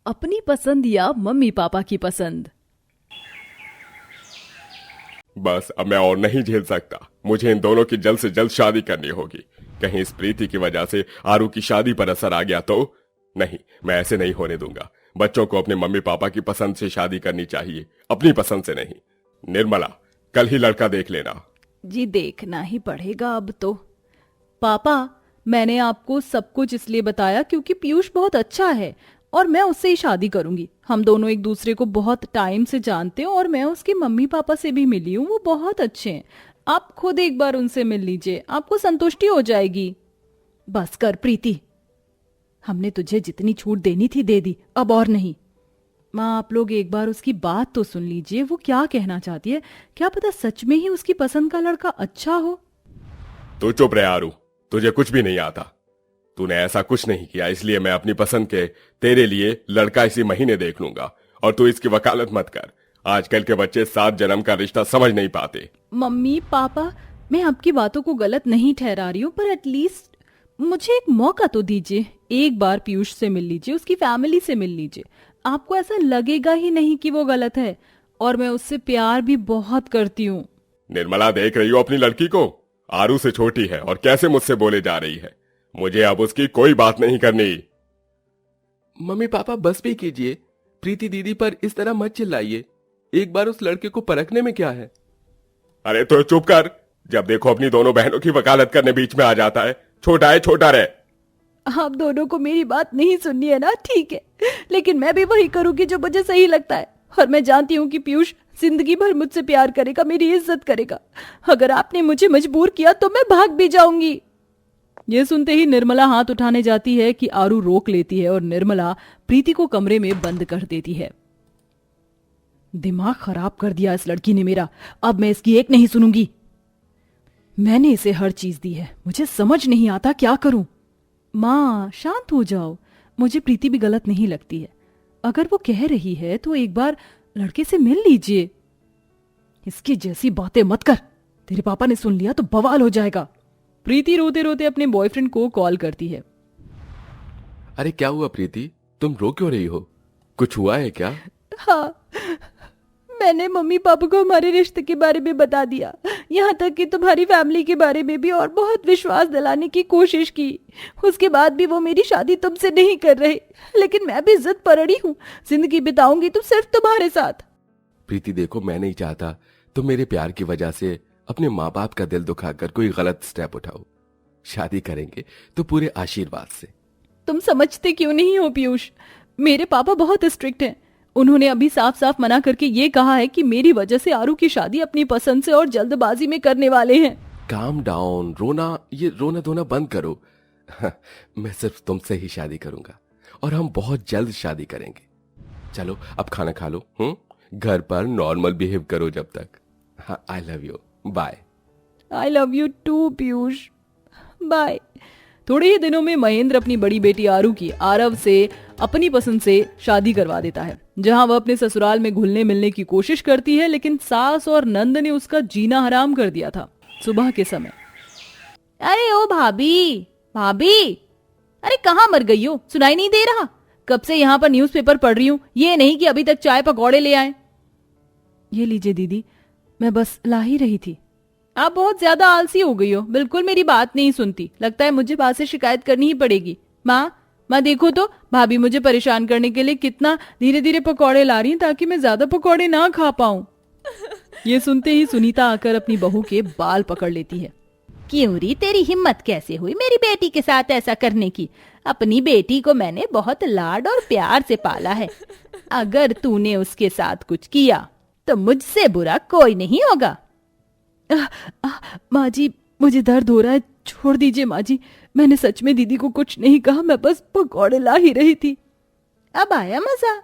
अपनी पसंद या मम्मी पापा की पसंद। बस अब मैं और नहीं झेल सकता। मुझे इन दोनों की जल्द से जल्द शादी करनी होगी। कहीं इस प्रीति की वजह से आरू की शादी पर असर आ गया तो नहीं, मैं ऐसे नहीं होने दूंगा। बच्चों को अपने मम्मी पापा की पसंद से शादी करनी चाहिए, अपनी पसंद से नहीं। निर्मला, कल ही लड़का देख लेना। जी देखना ही पड़ेगा अब तो। पापा, मैंने आपको सब कुछ इसलिए बताया क्योंकि पीयूष बहुत अच्छा है और मैं उससे ही शादी करूंगी। हम दोनों एक दूसरे को बहुत टाइम से जानते हैं और मैं उसके मम्मी पापा से भी मिली हूँ, वो बहुत अच्छे हैं। आप खुद एक बार उनसे मिल लीजिए, आपको संतुष्टि हो जाएगी। बस कर प्रीति, हमने तुझे जितनी छूट देनी थी दे दी, अब और नहीं। माँ, आप लोग एक बार उसकी बात तो सुन लीजिए, वो क्या कहना चाहती है। क्या पता सच में ही उसकी पसंद का लड़का अच्छा हो। तू चुप रहे आरू, तुझे कुछ भी नहीं आता। तूने ऐसा कुछ नहीं किया, इसलिए मैं अपनी पसंद के तेरे लिए लड़का इसी महीने देख लूंगा। और तू इसकी वकालत मत कर। आजकल के बच्चे 7 जन्म का रिश्ता समझ नहीं पाते। मम्मी पापा, मैं आपकी बातों को गलत नहीं ठहरा रही हूँ, पर एटलीस्ट मुझे एक मौका तो दीजिए। एक बार पीयूष से मिल लीजिए, उसकी फैमिली से मिल लीजिए। आपको ऐसा लगेगा ही नहीं कि वो गलत है, और मैं उससे प्यार भी बहुत करती हूँ। निर्मला, देख रही हो अपनी लड़की को? आरू से छोटी है और कैसे मुझसे बोले जा रही है। मुझे अब उसकी कोई बात नहीं करनी। मम्मी पापा बस भी कीजिए। प्रीति दीदी पर इस तरह मत चिल्लाइए। एक बार उस लड़के को परखने में क्या है। अरे तो चुप कर। जब देखो अपनी दोनों बहनों की वकालत करने बीच में आ जाता है। छोटा है, छोटा रहे। आप दोनों को मेरी बात नहीं सुननी है ना, ठीक है, लेकिन मैं भी वही करूंगी जो मुझे सही लगता है। और मैं जानती हूँ कि पीयूष जिंदगी भर मुझसे प्यार करेगा, मेरी इज्जत करेगा। अगर आपने मुझे मजबूर किया तो मैं भाग भी जाऊंगी। ये सुनते ही निर्मला हाथ उठाने जाती है कि आरू रोक लेती है और निर्मला प्रीति को कमरे में बंद कर देती है। दिमाग खराब कर दिया इस लड़की ने मेरा। अब मैं इसकी एक नहीं सुनूंगी। मैंने इसे हर चीज दी है, मुझे समझ नहीं आता क्या करूं। माँ, शांत हो जाओ। मुझे प्रीति भी गलत नहीं लगती है। अगर वो कह रही है तो एक बार लड़के से मिल लीजिए। इसकी जैसी बातें मत कर, तेरे पापा ने सुन लिया तो बवाल हो जाएगा। प्रीति रोते रोते अपने बॉयफ्रेंड को कॉल करती है। अरे क्या हुआ प्रीति, तुम रो क्यों रही हो? कुछ हुआ है क्या? हाँ, मैंने मम्मी पापा को हमारे रिश्ते के बारे में बता दिया, यहाँ तक कि तुम्हारी फैमिली के बारे में भी, और बहुत विश्वास दिलाने की कोशिश की। उसके बाद भी वो मेरी शादी तुमसे नहीं कर रहे, लेकिन मैं भी जिद पर अड़ी हूँ। जिंदगी बिताऊंगी तो सिर्फ तुम्हारे साथ। प्रीति देखो, मैं नहीं चाहता तुम मेरे प्यार की वजह से अपने माँ बाप का दिल दुखाकर कोई गलत स्टेप उठाओ। शादी करेंगे तो पूरे आशीर्वाद से। तुम समझते क्यों नहीं हो पीयूष? मेरे पापा बहुत स्ट्रिक्ट हैं। उन्होंने अभी साफ साफ मना करके ये कहा है कि मेरी वजह से आरू की शादी अपनी पसंद से और जल्दबाजी में करने वाले हैं। काम डाउन, ये रोना धोना बंद करो। मैं सिर्फ तुमसे ही शादी करूंगा और हम बहुत जल्द शादी करेंगे। चलो अब खाना खा लो। घर पर नॉर्मल बिहेव करो जब तक। हाँ, I love you, bye. I love you too Piyush, bye. थोड़े ही दिनों में महेंद्र अपनी बड़ी बेटी आरू की आरव से अपनी पसंद से शादी करवा देता है, जहां वह अपने ससुराल में घुलने मिलने की कोशिश करती है, लेकिन सास और नंद ने उसका जीना हराम कर दिया था। सुबह के समय, अरे ओ भाभी, भाभी, अरे कहाँ मर गई हो? सुनाई नहीं दे रहा? कब से यहाँ पर न्यूज़पेपर पढ़ रही हूँ, ये नहीं कि अभी तक चाय पकौड़े ले आए। ये लीजिए दीदी, मैं बस ला ही रही थी। आप बहुत ज्यादा आलसी हो गई हो, बिल्कुल मेरी बात नहीं सुनती। लगता है मुझे बात से शिकायत करनी ही पड़ेगी। माँ देखो तो, भाभी मुझे परेशान करने के लिए कितना धीरे धीरे पकौड़े ला रही हैं ताकि मैं ज्यादा पकौड़े ना खा पाऊं। ये सुनते ही सुनीता आकर अपनी बहू के बाल पकड़ लेती है। क्यों री, तेरी हिम्मत कैसे हुई मेरी बेटी के साथ ऐसा करने की? अपनी बेटी को मैंने बहुत लाड और प्यार से पाला है। अगर तूने उसके साथ कुछ किया तो मुझसे बुरा कोई नहीं होगा। माँ जी, मुझे दर्द हो रहा है, छोड़ दीजिए माँ जी। मैंने सच में दीदी को कुछ नहीं कहा, मैं बस पकौड़े ला ही रही थी। अब आया मजा।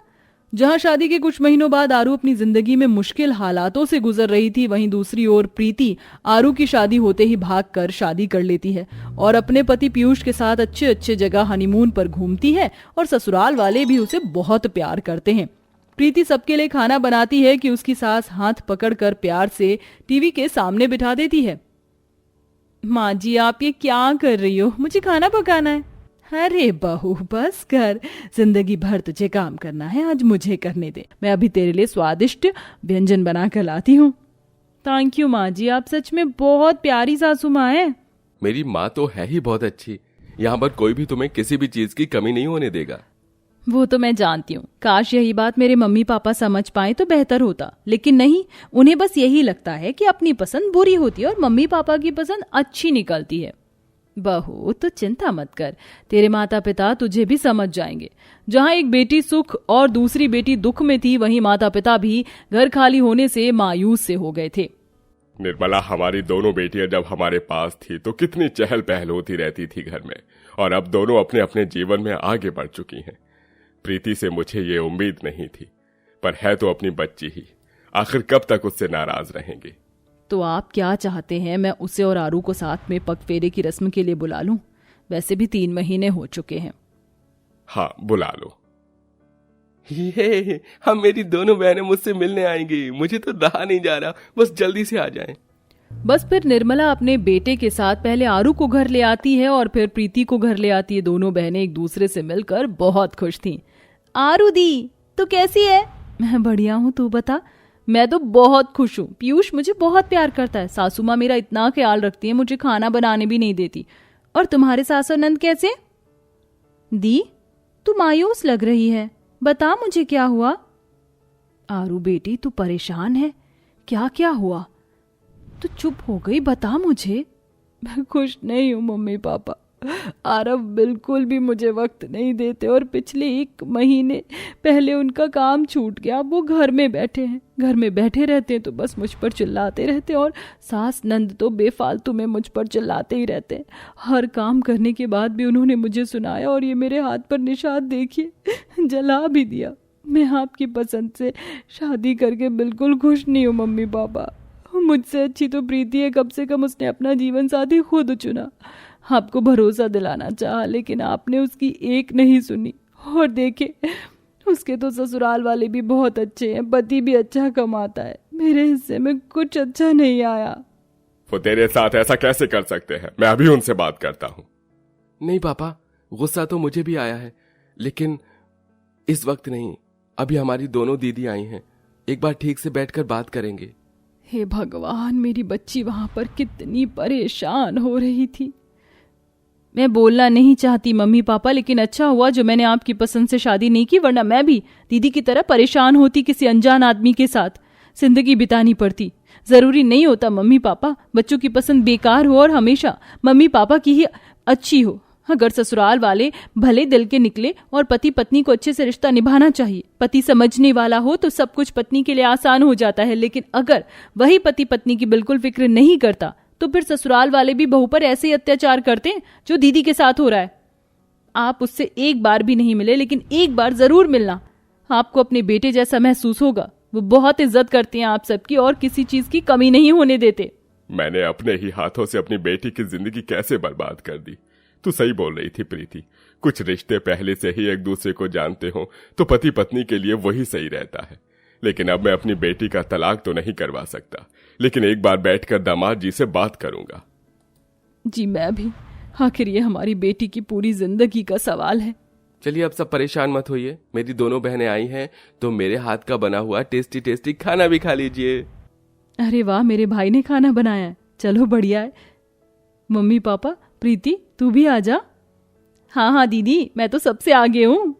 जहां शादी के कुछ महीनों बाद आरू अपनी जिंदगी में मुश्किल हालातों से गुजर रही थी, वहीं दूसरी ओर प्रीति आरू की शादी होते ही भागकर शादी कर लेती है और अपने पति पीयूष के साथ अच्छे अच्छे जगह हनीमून पर घूमती है और ससुराल वाले भी उसे बहुत प्यार करते हैं। प्रीति सबके लिए खाना बनाती है कि उसकी सास हाथ पकड़कर प्यार से टीवी के सामने बिठा देती है। माँ जी, आप ये क्या कर रही हो? मुझे खाना पकाना है। अरे बहू बस कर, जिंदगी भर तुझे काम करना है, आज मुझे करने दे। मैं अभी तेरे लिए स्वादिष्ट व्यंजन बना कर लाती हूँ। थैंक यू माँ जी, आप सच में बहुत प्यारी सासू माँ है। मेरी माँ तो है ही बहुत अच्छी। यहाँ पर कोई भी तुम्हें किसी भी चीज की कमी नहीं होने देगा। वो तो मैं जानती हूँ, काश यही बात मेरे मम्मी पापा समझ पाए तो बेहतर होता, लेकिन नहीं, उन्हें बस यही लगता है कि अपनी पसंद बुरी होती है और मम्मी पापा की पसंद अच्छी निकलती है। बहू तो चिंता मत कर, तेरे माता पिता तुझे भी समझ जाएंगे। जहाँ एक बेटी सुख और दूसरी बेटी दुख में थी, वहीं माता पिता भी घर खाली होने से मायूस से हो गए थे। निर्मला, हमारी दोनों बेटियां जब हमारे पास थी तो कितनी चहल पहल होती रहती थी घर में, और अब दोनों अपने अपने जीवन में आगे बढ़ चुकी हैं। प्रीति से मुझे ये उम्मीद नहीं थी, पर है तो अपनी बच्ची ही, आखिर कब तक उससे नाराज रहेंगे। तो आप क्या चाहते हैं, मैं उसे और आरू को साथ में पगफेरे की रस्म के लिए बुला लूं? वैसे भी 3 महीने हो चुके हैं। हाँ, बुला लो। ये हम मेरी दोनों बहनें मुझसे मिलने आएंगी, मुझे तो रहा नहीं जा रहा, बस जल्दी से आ जाएं। बस फिर निर्मला अपने बेटे के साथ पहले आरू को घर ले आती है और फिर प्रीति को घर ले आती है। दोनों बहनें एक दूसरे से मिलकर बहुत खुश थीं। आरू दी, तू कैसी है? मैं बढ़िया हूँ, तू बता। मैं तो बहुत खुश हूँ, पीयूष मुझे बहुत प्यार करता है, सासू माँ मेरा इतना ख्याल रखती है, मुझे खाना बनाने भी नहीं देती। और तुम्हारे सास और नंद कैसे? दी, तू मायूस लग रही है, बता मुझे क्या हुआ? आरू बेटी, तू परेशान है, क्या क्या हुआ? तू चुप हो गई, बता मुझे। मैं खुश नहीं हूँ मम्मी पापा, आरव बिल्कुल भी मुझे वक्त नहीं देते और पिछले 1 महीने पहले उनका काम छूट गया। वो घर में बैठे हैं, घर में बैठे रहते हैं तो बस मुझ पर चिल्लाते रहते हैं, और सास नंद तो बेफालतू में मुझ पर चिल्लाते ही रहते हैं। हर काम करने के बाद भी उन्होंने मुझे सुनाया और ये मेरे हाथ पर निशान देखिए, जला भी दिया। मैं आपकी पसंद से शादी करके बिल्कुल खुश नहीं हूँ मम्मी पापा। मुझसे अच्छी तो प्रीति है, कम से कम उसने अपना जीवन साथी खुद चुना। आपको भरोसा दिलाना चाहा, लेकिन आपने उसकी एक नहीं सुनी। और देखे, उसके तो ससुराल वाले भी बहुत अच्छे हैं, पति भी अच्छा कमाता है, मेरे हिस्से में कुछ अच्छा नहीं आया। वो तेरे साथ ऐसा कैसे कर सकते हैं? मैं अभी उनसे बात करता हूँ। नहीं पापा, गुस्सा तो मुझे भी आया है, लेकिन इस वक्त नहीं। अभी हमारी दोनों दीदी आई हैं, एक बार ठीक से बैठकर बात करेंगे। हे भगवान, मेरी बच्ची वहां पर कितनी परेशान हो रही थी। मैं बोलना नहीं चाहती मम्मी पापा, लेकिन अच्छा हुआ जो मैंने आपकी पसंद से शादी नहीं की, वरना मैं भी दीदी की तरह परेशान होती, किसी अनजान आदमी के साथ जिंदगी बितानी पड़ती। जरूरी नहीं होता मम्मी पापा बच्चों की पसंद बेकार हो और हमेशा मम्मी पापा की ही अच्छी हो। अगर ससुराल वाले भले दिल के निकले और पति पत्नी को अच्छे से रिश्ता निभाना चाहिए, पति समझने वाला हो तो सब कुछ पत्नी के लिए आसान हो जाता है। लेकिन अगर वही पति पत्नी की बिल्कुल फिक्र नहीं करता तो फिर ससुराल वाले भी बहू पर ऐसे ही अत्याचार करते हैं जो दीदी के साथ हो रहा है। आप उससे एक बार भी नहीं मिले, लेकिन एक बार जरूर मिलना, आपको अपने बेटे जैसा महसूस होगा। वो बहुत इज्जत करती हैं आप सबकी और किसी चीज की कमी नहीं होने देते। मैंने अपने ही हाथों से अपनी बेटी की जिंदगी कैसे बर्बाद कर दी। तू सही बोल रही थी प्रीति, कुछ रिश्ते पहले से ही एक दूसरे को जानते हो तो पति पत्नी के लिए वही सही रहता है। लेकिन अब मैं अपनी बेटी का तलाक तो नहीं करवा सकता, लेकिन एक बार बैठकर दामाद जी से बात करूंगा। जी मैं भी, आखिर ये हमारी बेटी की पूरी जिंदगी का सवाल है। चलिए अब सब परेशान मत होइए, मेरी दोनों बहनें आई हैं तो मेरे हाथ का बना हुआ टेस्टी टेस्टी खाना भी खा लीजिए। अरे वाह, मेरे भाई ने खाना बनाया है, चलो बढ़िया है। मम्मी पापा, प्रीति तू भी आ जा। हाँ हाँ दीदी, मैं तो सबसे आगे हूँ।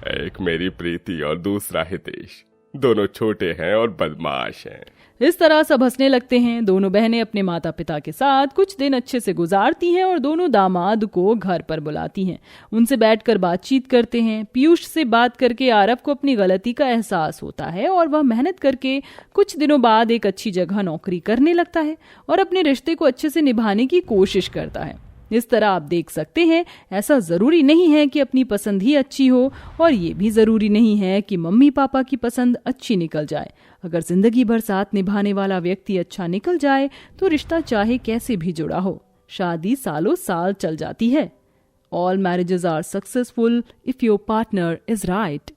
एक मेरी प्रीति और दूसरा हितेश, दोनों छोटे हैं और बदमाश हैं। इस तरह सब हंसने लगते हैं। दोनों बहनें अपने माता पिता के साथ कुछ दिन अच्छे से गुजारती हैं और दोनों दामाद को घर पर बुलाती हैं, उनसे बैठकर बातचीत करते हैं। पीयूष से बात करके आरव को अपनी गलती का एहसास होता है और वह मेहनत करके कुछ दिनों बाद एक अच्छी जगह नौकरी करने लगता है और अपने रिश्ते को अच्छे से निभाने की कोशिश करता है। इस तरह आप देख सकते हैं, ऐसा जरूरी नहीं है कि अपनी पसंद ही अच्छी हो और ये भी जरूरी नहीं है कि मम्मी पापा की पसंद अच्छी निकल जाए। अगर जिंदगी भर साथ निभाने वाला व्यक्ति अच्छा निकल जाए तो रिश्ता चाहे कैसे भी जुड़ा हो, शादी सालों साल चल जाती है। All marriages are successful if your partner is right.